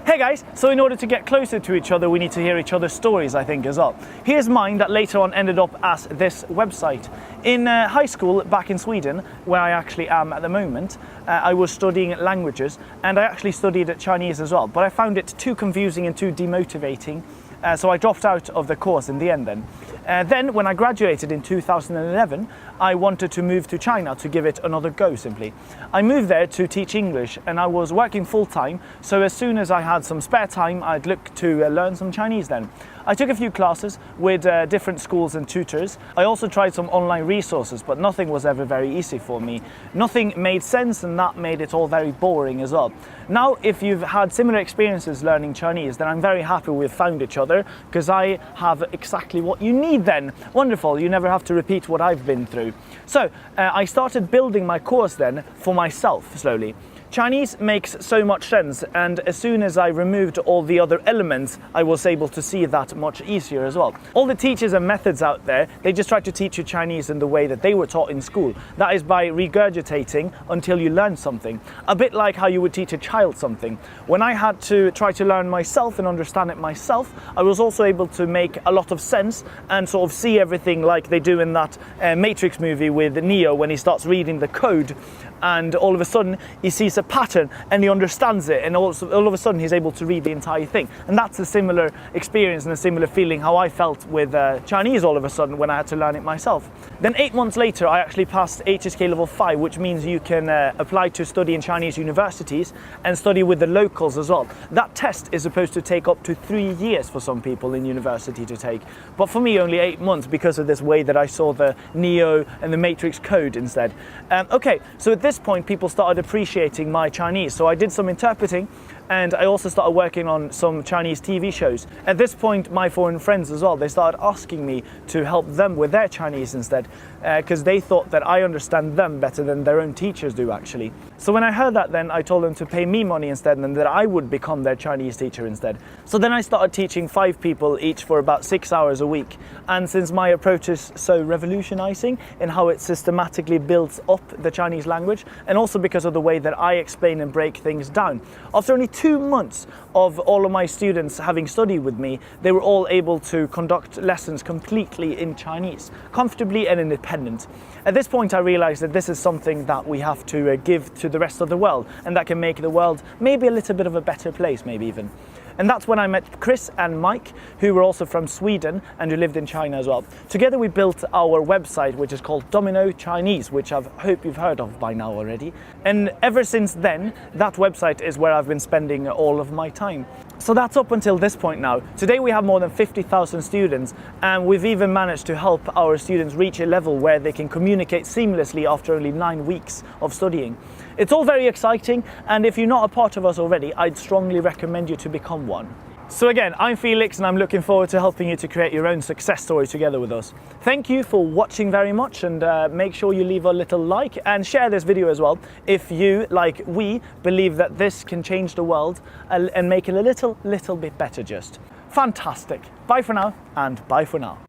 Hey guys, so in order to get closer to each other, we need to hear each other's stories, I think, as well. Here's mine that later on ended up as this website. In high school back in Sweden, where I actually am at the moment, I was studying languages, and I actually studied Chinese as well, but I found it too confusing and too demotivating, so I dropped out of the course in the end then. Then, when I graduated in 2011, I wanted to move to China to give it another go, simply. I moved there to teach English, and I was working full-time, so as soon as I had some spare time, I'd look to learn some Chinese then. I took a few classes with different schools and tutors. I also tried some online resources, but nothing was ever very easy for me. Nothing made sense, and that made it all very boring as well. Now, if you've had similar experiences learning Chinese, then I'm very happy we've found each other, because I have exactly what you need then. Wonderful, you never have to repeat what I've been through. So, I started building my course then for myself slowly. Chinese makes so much sense, and as soon as I removed all the other elements, I was able to see that much easier as well. All the teachers and methods out there, they just try to teach you Chinese in the way that they were taught in school. That is by regurgitating until you learn something. A bit like how you would teach a child something. When I had to try to learn myself and understand it myself, I was also able to make a lot of sense and sort of see everything like they do in that Matrix movie with Neo when he starts reading the code, and all of a sudden he sees a pattern and he understands it, and all of a sudden he's able to read the entire thing. And that's a similar experience and a similar feeling how I felt with Chinese all of a sudden when I had to learn it myself. Then 8 months later I actually passed HSK level 5, which means you can apply to study in Chinese universities and study with the locals as well. That test is supposed to take up to 3 years for some people in university to take, but for me only 8 months because of this way that I saw the Neo and the Matrix code instead. Okay, so at this point people started appreciating my Chinese, so I did some interpreting, and I also started working on some Chinese TV shows. At this point, my foreign friends as well, they started asking me to help them with their Chinese instead, because they thought that I understand them better than their own teachers do actually. So when I heard that, then I told them to pay me money instead, and that I would become their Chinese teacher instead. So then I started teaching 5 people each for about 6 hours a week. And since my approach is so revolutionizing in how it systematically builds up the Chinese language, and also because of the way that I explain and break things down, after only 2 months of all of my students having studied with me, they were all able to conduct lessons completely in Chinese, comfortably and independent. At this point I realized that this is something that we have to give to the rest of the world, and that can make the world maybe a little bit of a better place, maybe even. And that's when I met Chris and Mike, who were also from Sweden and who lived in China as well. Together we built our website, which is called Domino Chinese, which I hope you've heard of by now already. And ever since then, that website is where I've been spending all of my time. So that's up until this point now. Today we have more than 50,000 students, and we've even managed to help our students reach a level where they can communicate seamlessly after only 9 weeks of studying. It's all very exciting, and if you're not a part of us already, I'd strongly recommend you to become one. So again, I'm Felix, and I'm looking forward to helping you to create your own success story together with us. Thank you for watching very much, and make sure you leave a little like and share this video as well if you, like we, believe that this can change the world and make it a little bit better just. Fantastic. Bye for now, and bye for now.